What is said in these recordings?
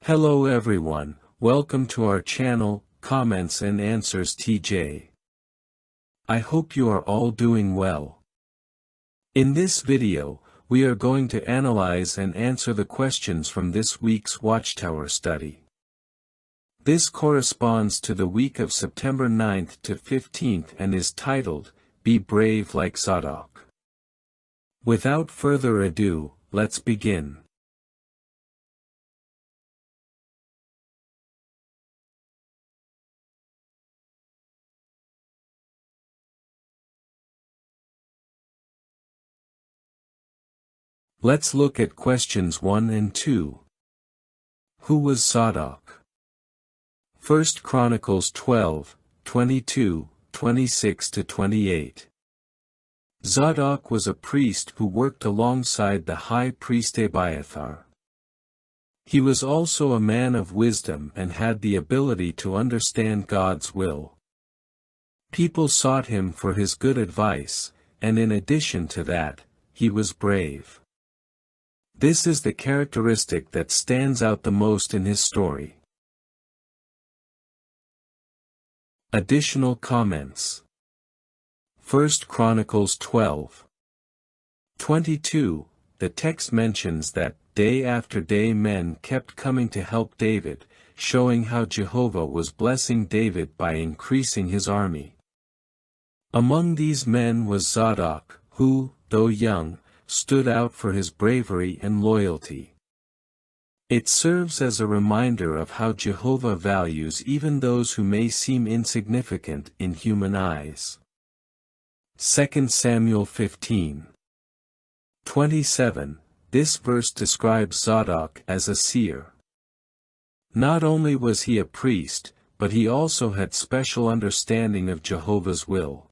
Hello everyone, welcome to our channel, Comments and Answers TJ. I hope you are all doing well. In this video, we are going to analyze and answer the questions from this week's Watchtower study. This corresponds to the week of September 9th to 15th and is titled, Be Brave Like Zadok. Without further ado, let's begin. Let's look at questions 1 and 2. Who was Zadok? 1 Chronicles 12, 22, 26-28. Zadok was a priest who worked alongside the high priest Abiathar. He was also a man of wisdom and had the ability to understand God's will. People sought him for his good advice, and in addition to that, he was brave. This is the characteristic that stands out the most in his story. Additional comments. 1 Chronicles 12, 22, the text mentions that, day after day men kept coming to help David, showing how Jehovah was blessing David by increasing his army. Among these men was Zadok, who, though young, stood out for his bravery and loyalty. It serves as a reminder of how Jehovah values even those who may seem insignificant in human eyes. 2 Samuel 15, 27, this verse describes Zadok as a seer. Not only was he a priest, but he also had special understanding of Jehovah's will.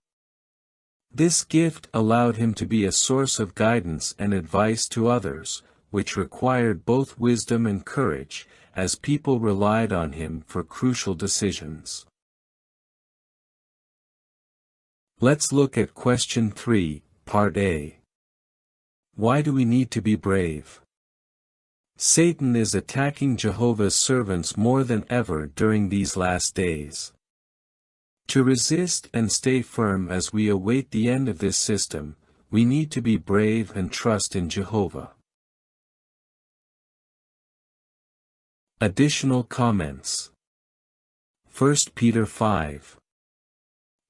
This gift allowed him to be a source of guidance and advice to others, which required both wisdom and courage, as people relied on him for crucial decisions. Let's look at question 3, Part A. Why do we need to be brave? Satan is attacking Jehovah's servants more than ever during these last days. To resist and stay firm as we await the end of this system, we need to be brave and trust in Jehovah. Additional comments. 1 Peter 5,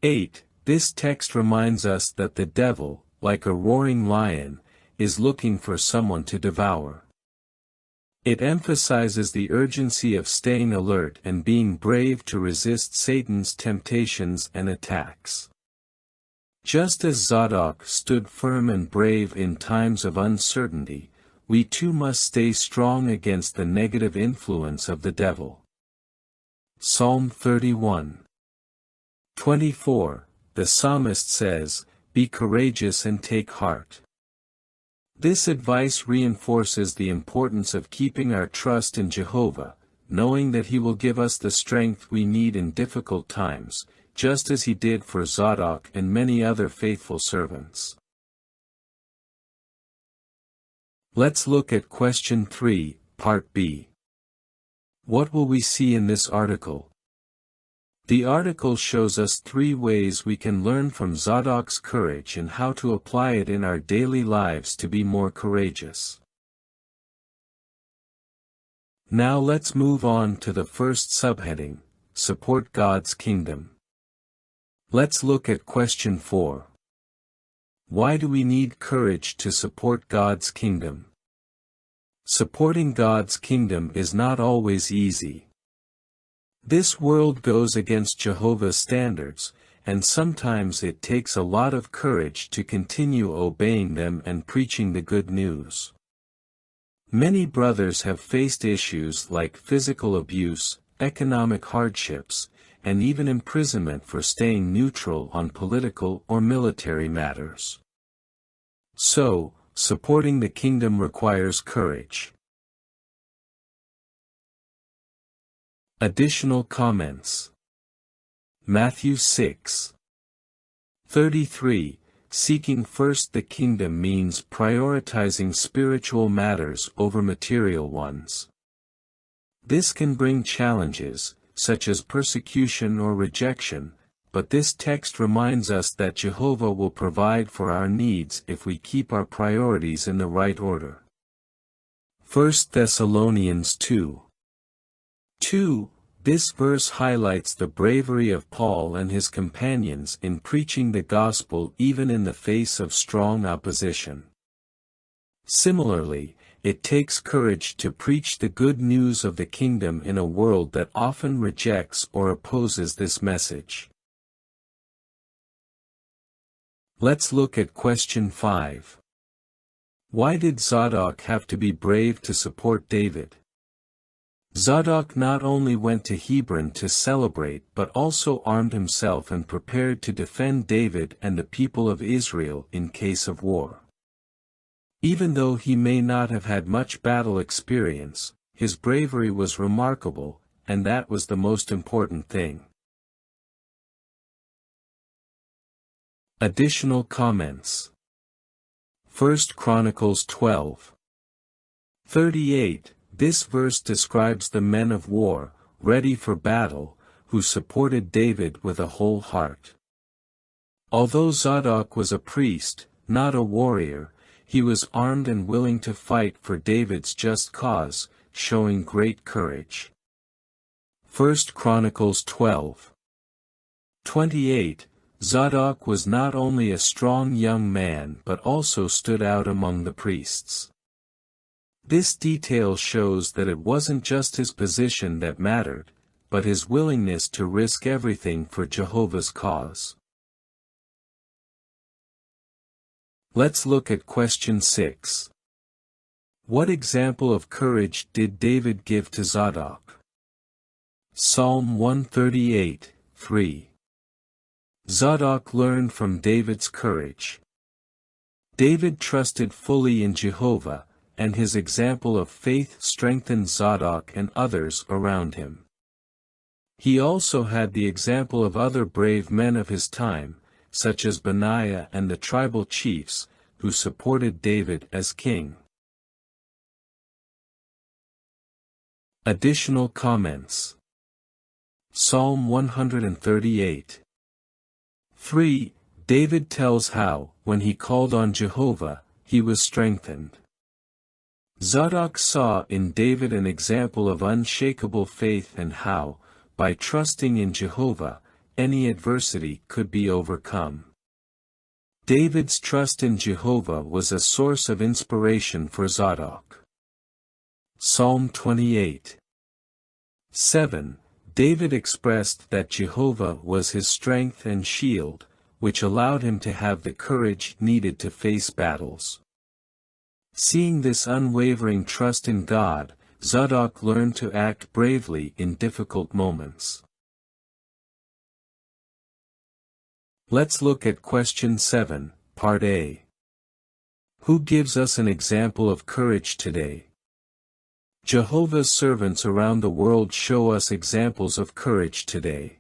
8, this text reminds us that the devil, like a roaring lion, is looking for someone to devour. It emphasizes the urgency of staying alert and being brave to resist Satan's temptations and attacks. Just as Zadok stood firm and brave in times of uncertainty, we too must stay strong against the negative influence of the devil. Psalm 31, 24, the psalmist says, "Be courageous and take heart." This advice reinforces the importance of keeping our trust in Jehovah, knowing that He will give us the strength we need in difficult times, just as He did for Zadok and many other faithful servants. Let's look at question 3, Part B. What will we see in this article? The article shows us 3 ways we can learn from Zadok's courage and how to apply it in our daily lives to be more courageous. Now let's move on to the first subheading, Support God's Kingdom. Let's look at question 4. Why do we need courage to support God's kingdom? Supporting God's kingdom is not always easy. This world goes against Jehovah's standards, and sometimes it takes a lot of courage to continue obeying them and preaching the good news. Many brothers have faced issues like physical abuse, economic hardships, and even imprisonment for staying neutral on political or military matters. So, supporting the kingdom requires courage. Additional comments. Matthew 6, 33, seeking first the kingdom means prioritizing spiritual matters over material ones. This can bring challenges, such as persecution or rejection, but this text reminds us that Jehovah will provide for our needs if we keep our priorities in the right order. 1 Thessalonians 2:2. This verse highlights the bravery of Paul and his companions in preaching the gospel even in the face of strong opposition. Similarly, it takes courage to preach the good news of the kingdom in a world that often rejects or opposes this message. Let's look at question 5. Why did Zadok have to be brave to support David? Zadok not only went to Hebron to celebrate but also armed himself and prepared to defend David and the people of Israel in case of war. Even though he may not have had much battle experience, his bravery was remarkable, and that was the most important thing. Additional comments. 1 Chronicles 12:38. This verse describes the men of war, ready for battle, who supported David with a whole heart. Although Zadok was a priest, not a warrior, he was armed and willing to fight for David's just cause, showing great courage. 1 Chronicles 12:28. Zadok was not only a strong young man but also stood out among the priests. This detail shows that it wasn't just his position that mattered, but his willingness to risk everything for Jehovah's cause. Let's look at question 6. What example of courage did David give to Zadok? Psalm 138:3. Zadok learned from David's courage. David trusted fully in Jehovah, and his example of faith strengthened Zadok and others around him. He also had the example of other brave men of his time, such as Benaiah and the tribal chiefs, who supported David as king. Additional comments. Psalm 138:3. David tells how, when he called on Jehovah, he was strengthened. Zadok saw in David an example of unshakable faith and how, by trusting in Jehovah, any adversity could be overcome. David's trust in Jehovah was a source of inspiration for Zadok. Psalm 28:7. David expressed that Jehovah was his strength and shield, which allowed him to have the courage needed to face battles. Seeing this unwavering trust in God, Zadok learned to act bravely in difficult moments. Let's look at question 7, part A. Who gives us an example of courage today? Jehovah's servants around the world show us examples of courage today.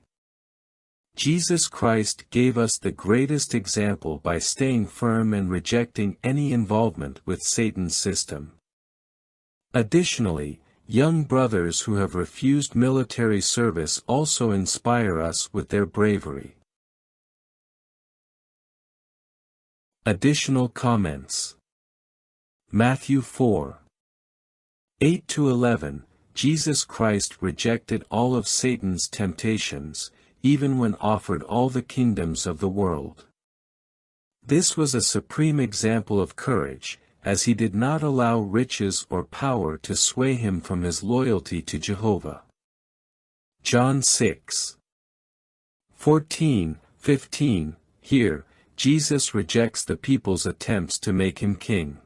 Jesus Christ gave us the greatest example by staying firm and rejecting any involvement with Satan's system. Additionally, young brothers who have refused military service also inspire us with their bravery. Additional comments. Matthew 4:8-11. Jesus Christ rejected all of Satan's temptations, even when offered all the kingdoms of the world. This was a supreme example of courage, as he did not allow riches or power to sway him from his loyalty to Jehovah. John 6:14-15. Here, Jesus rejects the people's attempts to make him king.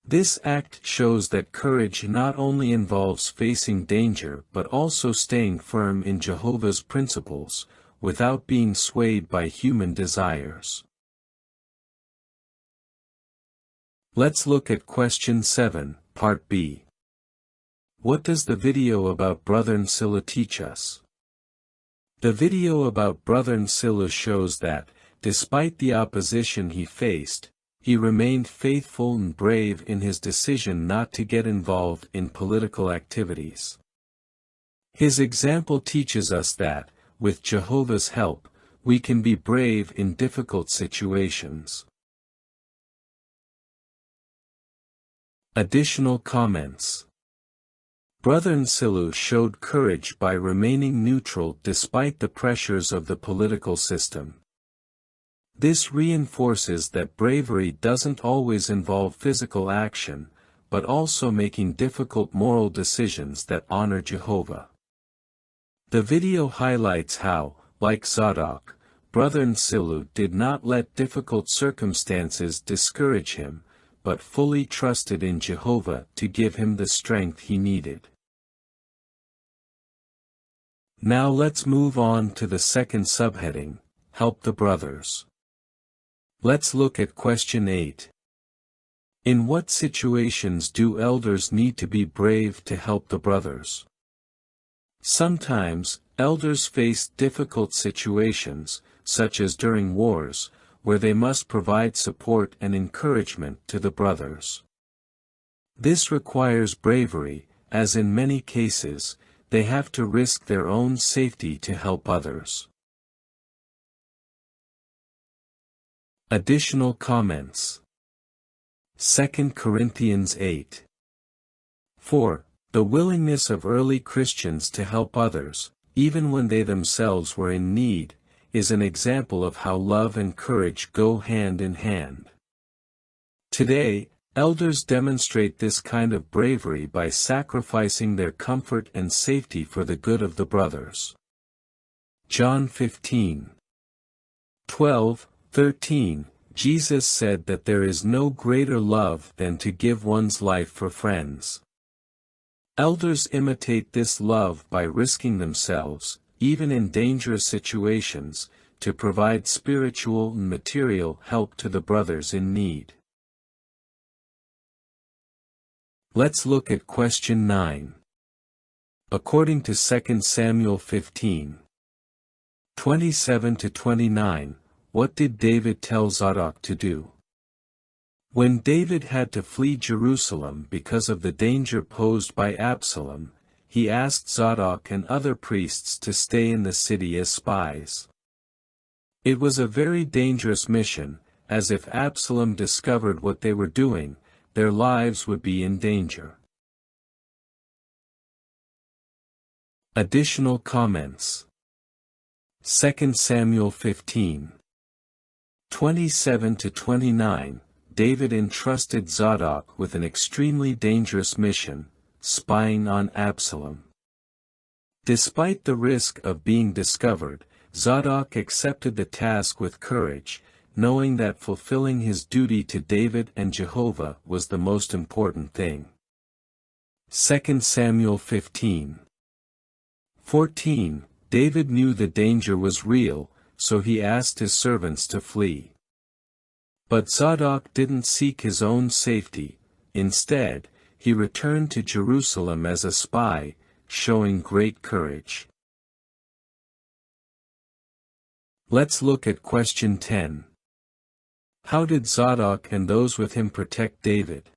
This act shows that courage not only involves facing danger but also staying firm in Jehovah's principles, without being swayed by human desires. Let's look at question 7, part B. What does the video about Brother Scylla teach us? The video about Brother Scylla shows that, despite the opposition he faced, he remained faithful and brave in his decision not to get involved in political activities. His example teaches us that, with Jehovah's help, we can be brave in difficult situations. Additional comments. Brother Nsilu showed courage by remaining neutral despite the pressures of the political system. This reinforces that bravery doesn't always involve physical action, but also making difficult moral decisions that honor Jehovah. The video highlights how, like Zadok, Brother Nsilu did not let difficult circumstances discourage him, but fully trusted in Jehovah to give him the strength he needed. Now let's move on to the second subheading, Help the Brothers. Let's look at question 8. In what situations do elders need to be brave to help the brothers? Sometimes, elders face difficult situations, such as during wars, where they must provide support and encouragement to the brothers. This requires bravery, as in many cases, they have to risk their own safety to help others. Additional comments. 2 Corinthians 8. 4. The willingness of early Christians to help others, even when they themselves were in need, is an example of how love and courage go hand in hand. Today, elders demonstrate this kind of bravery by sacrificing their comfort and safety for the good of the brothers. John 15. 12-13, Jesus said that there is no greater love than to give one's life for friends. Elders imitate this love by risking themselves, even in dangerous situations, to provide spiritual and material help to the brothers in need. Let's look at question 9. According to 2 Samuel 15. 27-29, what did David tell Zadok to do? When David had to flee Jerusalem because of the danger posed by Absalom, he asked Zadok and other priests to stay in the city as spies. It was a very dangerous mission, as if Absalom discovered what they were doing, their lives would be in danger. Additional comments. 2 Samuel 15. 27-29, David entrusted Zadok with an extremely dangerous mission, spying on Absalom. Despite the risk of being discovered, Zadok accepted the task with courage, knowing that fulfilling his duty to David and Jehovah was the most important thing. 2 Samuel 15. 14, David knew the danger was real, so he asked his servants to flee. But Zadok didn't seek his own safety, instead, he returned to Jerusalem as a spy, showing great courage. Let's look at question 10. How did Zadok and those with him protect David?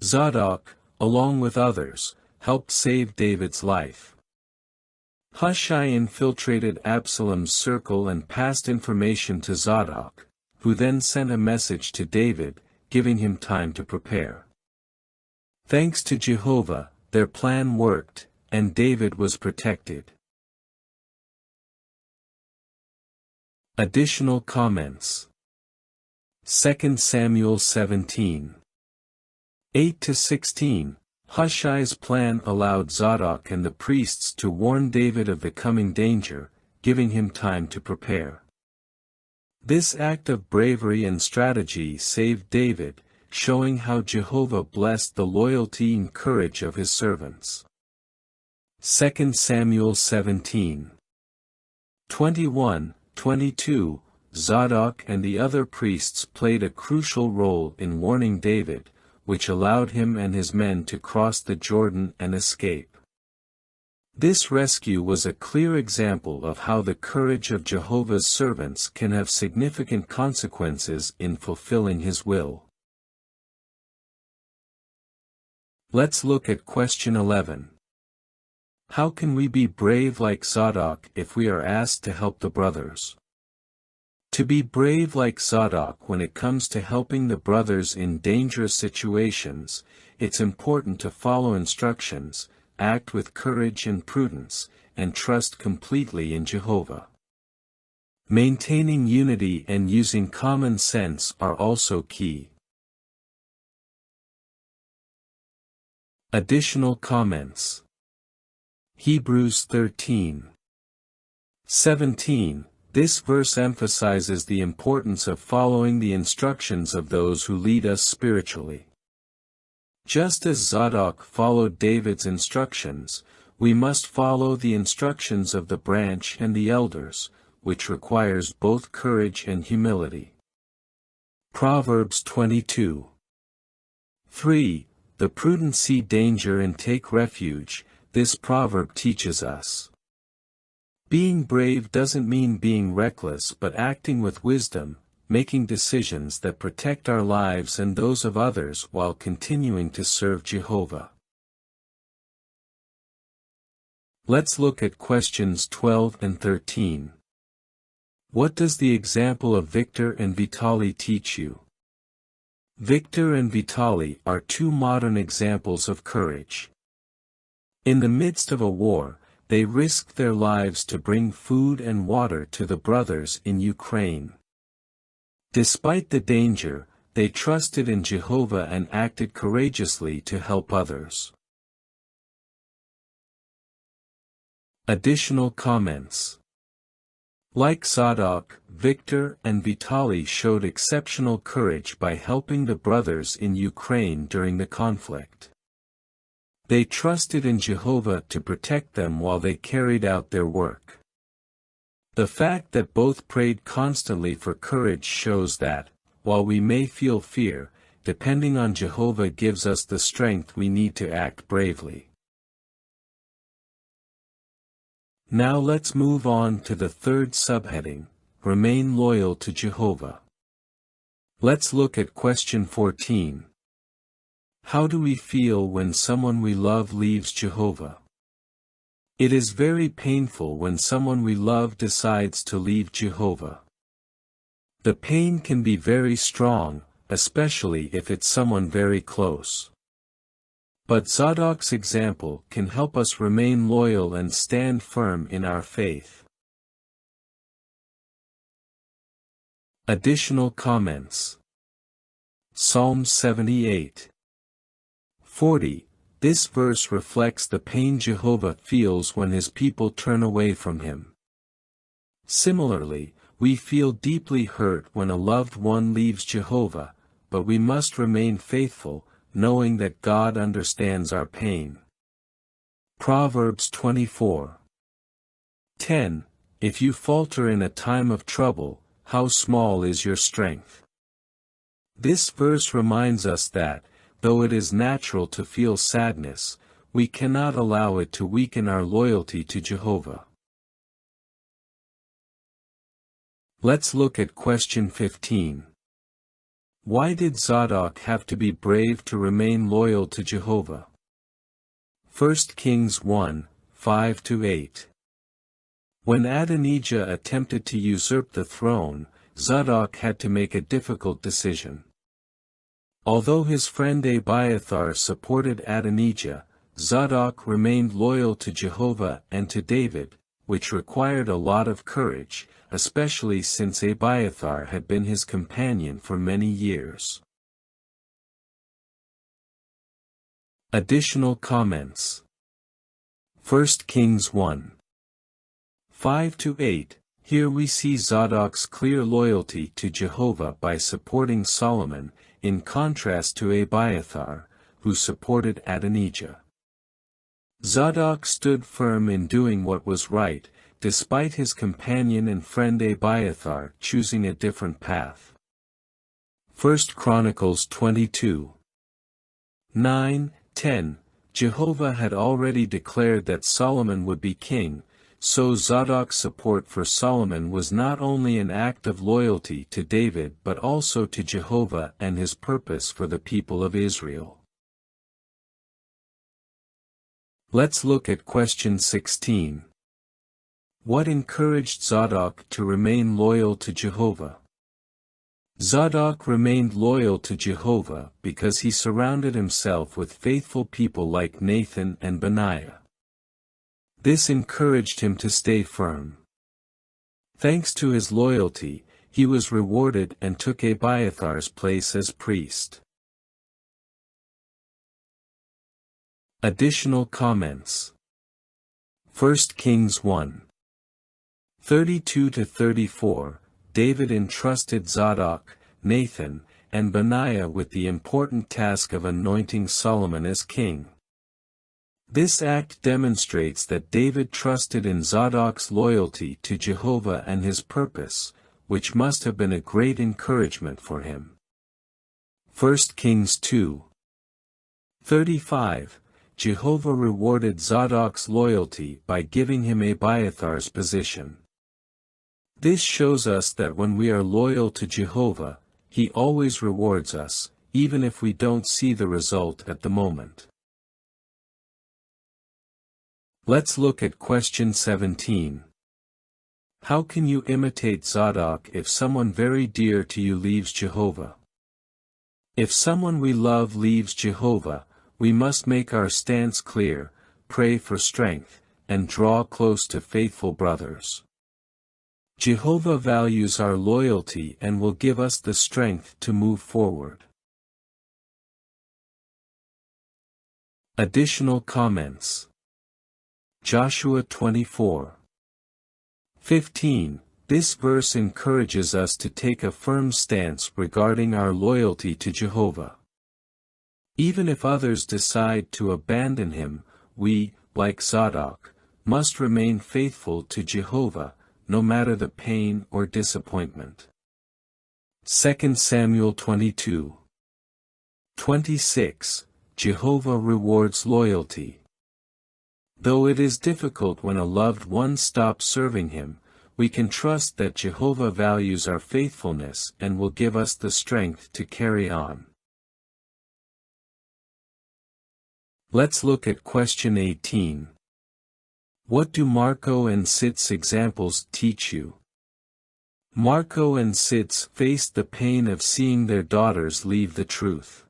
Zadok, along with others, helped save David's life. Hushai infiltrated Absalom's circle and passed information to Zadok, who then sent a message to David, giving him time to prepare. Thanks to Jehovah, their plan worked, and David was protected. Additional comments. 2 Samuel 17. 8-16, Hushai's plan allowed Zadok and the priests to warn David of the coming danger, giving him time to prepare. This act of bravery and strategy saved David, showing how Jehovah blessed the loyalty and courage of his servants. 2 Samuel 17. 21-22, Zadok and the other priests played a crucial role in warning David, which allowed him and his men to cross the Jordan and escape. This rescue was a clear example of how the courage of Jehovah's servants can have significant consequences in fulfilling his will. Let's look at question 11. How can we be brave like Zadok if we are asked to help the brothers? To be brave like Zadok when it comes to helping the brothers in dangerous situations, it's important to follow instructions, act with courage and prudence, and trust completely in Jehovah. Maintaining unity and using common sense are also key. Additional comments. Hebrews 13:17. This verse emphasizes the importance of following the instructions of those who lead us spiritually. Just as Zadok followed David's instructions, we must follow the instructions of the branch and the elders, which requires both courage and humility. Proverbs 22:3. The prudent see danger and take refuge. This proverb teaches us. Being brave doesn't mean being reckless but acting with wisdom, making decisions that protect our lives and those of others while continuing to serve Jehovah. Let's look at questions 12 and 13. What does the example of Victor and Vitaly teach you? Victor and Vitaly are two modern examples of courage. In the midst of a war, they risked their lives to bring food and water to the brothers in Ukraine. Despite the danger, they trusted in Jehovah and acted courageously to help others. Additional comments. Like Zadok, Victor and Vitaly showed exceptional courage by helping the brothers in Ukraine during the conflict. They trusted in Jehovah to protect them while they carried out their work. The fact that both prayed constantly for courage shows that, while we may feel fear, depending on Jehovah gives us the strength we need to act bravely. Now let's move on to the third subheading, remain loyal to Jehovah. Let's look at question 14. How do we feel when someone we love leaves Jehovah? It is very painful when someone we love decides to leave Jehovah. The pain can be very strong, especially if it's someone very close. But Zadok's example can help us remain loyal and stand firm in our faith. Additional comments. Psalm 78:40. This verse reflects the pain Jehovah feels when his people turn away from him. Similarly, we feel deeply hurt when a loved one leaves Jehovah, but we must remain faithful, knowing that God understands our pain. Proverbs 24:10. If you falter in a time of trouble, how small is your strength? This verse reminds us that, though it is natural to feel sadness, we cannot allow it to weaken our loyalty to Jehovah. Let's look at question 15. Why did Zadok have to be brave to remain loyal to Jehovah? 1 Kings 1:5-8. When Adonijah attempted to usurp the throne, Zadok had to make a difficult decision. Although his friend Abiathar supported Adonijah, Zadok remained loyal to Jehovah and to David, which required a lot of courage, especially since Abiathar had been his companion for many years. Additional comments. 1 Kings 1:5-8. Here we see Zadok's clear loyalty to Jehovah by supporting Solomon, in contrast to Abiathar, who supported Adonijah. Zadok stood firm in doing what was right, despite his companion and friend Abiathar choosing a different path. 1 Chronicles 22:9-10. Jehovah had already declared that Solomon would be king, so Zadok's support for Solomon was not only an act of loyalty to David but also to Jehovah and his purpose for the people of Israel. Let's look at question 16. What encouraged Zadok to remain loyal to Jehovah? Zadok remained loyal to Jehovah because he surrounded himself with faithful people like Nathan and Benaiah. This encouraged him to stay firm. Thanks to his loyalty, he was rewarded and took Abiathar's place as priest. Additional comments. 1 Kings 1. 32-34, David entrusted Zadok, Nathan, and Benaiah with the important task of anointing Solomon as king. This act demonstrates that David trusted in Zadok's loyalty to Jehovah and his purpose, which must have been a great encouragement for him. 1 Kings 2. 35, Jehovah rewarded Zadok's loyalty by giving him Abiathar's position. This shows us that when we are loyal to Jehovah, He always rewards us, even if we don't see the result at the moment. Let's look at question 17. How can you imitate Zadok if someone very dear to you leaves Jehovah? If someone we love leaves Jehovah, we must make our stance clear, pray for strength, and draw close to faithful brothers. Jehovah values our loyalty and will give us the strength to move forward. Additional comments. Joshua 24:15. This verse encourages us to take a firm stance regarding our loyalty to Jehovah. Even if others decide to abandon Him, we, like Zadok, must remain faithful to Jehovah, no matter the pain or disappointment. 2 Samuel 22:26. Jehovah rewards loyalty. Though it is difficult when a loved one stops serving Him, we can trust that Jehovah values our faithfulness and will give us the strength to carry on. Let's look at question 18. What do Marco and Sit's examples teach you? Marco and Sit faced the pain of seeing their daughters leave the truth.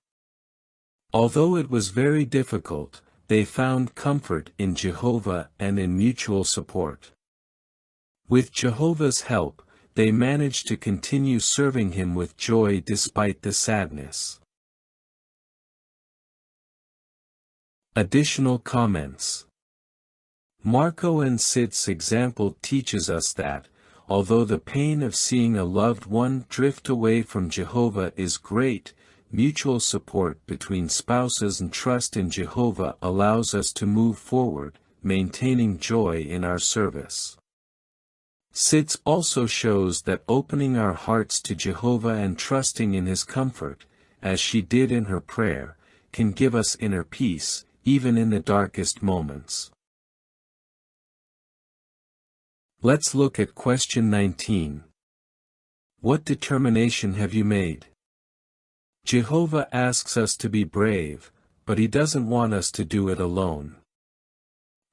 Although it was very difficult, they found comfort in Jehovah and in mutual support. With Jehovah's help, they managed to continue serving Him with joy despite the sadness. Additional comments. Marco and Sit's example teaches us that, although the pain of seeing a loved one drift away from Jehovah is great, mutual support between spouses and trust in Jehovah allows us to move forward, maintaining joy in our service. Sit also shows that opening our hearts to Jehovah and trusting in His comfort, as she did in her prayer, can give us inner peace, even in the darkest moments. Let's look at question 19. What determination have you made? Jehovah asks us to be brave, but He doesn't want us to do it alone.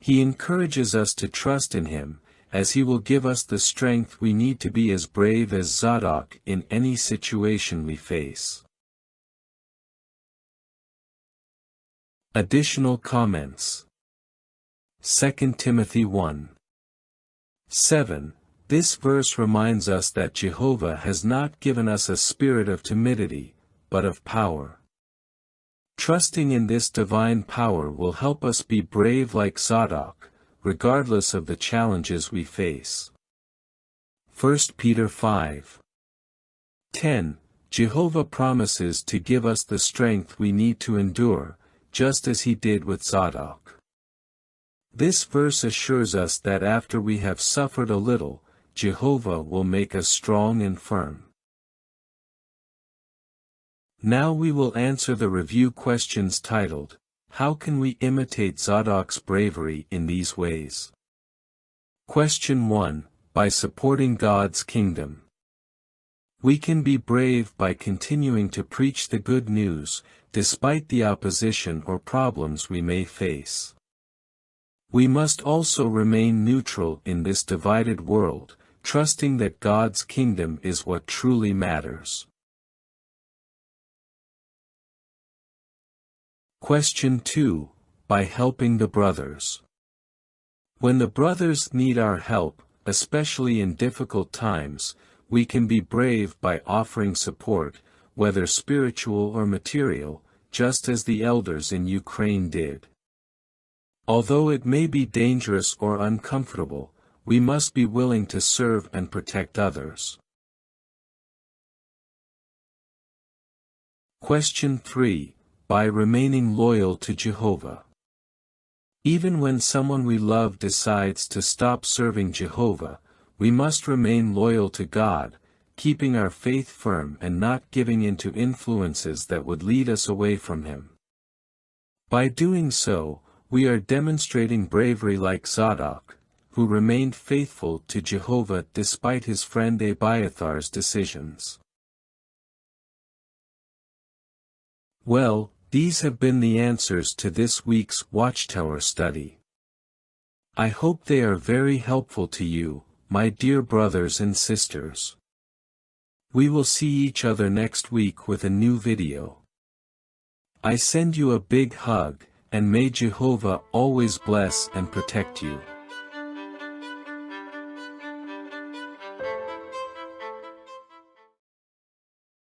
He encourages us to trust in Him, as He will give us the strength we need to be as brave as Zadok in any situation we face. Additional comments. 2 Timothy 1:7. This verse reminds us that Jehovah has not given us a spirit of timidity, but of power. Trusting in this divine power will help us be brave like Zadok, regardless of the challenges we face. 1 Peter 5:10. Jehovah promises to give us the strength we need to endure, just as He did with Zadok. This verse assures us that after we have suffered a little, Jehovah will make us strong and firm. Now we will answer the review questions titled, How can we imitate Zadok's bravery in these ways? Question 1, by supporting God's kingdom. We can be brave by continuing to preach the good news, despite the opposition or problems we may face. We must also remain neutral in this divided world, trusting that God's kingdom is what truly matters. Question 2. By helping the brothers. When the brothers need our help, especially in difficult times, we can be brave by offering support, whether spiritual or material, just as the elders in Ukraine did. Although it may be dangerous or uncomfortable, we must be willing to serve and protect others. Question 3. By remaining loyal to Jehovah. Even when someone we love decides to stop serving Jehovah, we must remain loyal to God, keeping our faith firm and not giving in to influences that would lead us away from Him. By doing so, we are demonstrating bravery like Zadok, who remained faithful to Jehovah despite his friend Abiathar's decisions. Well, these have been the answers to this week's Watchtower study. I hope they are very helpful to you, my dear brothers and sisters. We will see each other next week with a new video. I send you a big hug, and may Jehovah always bless and protect you.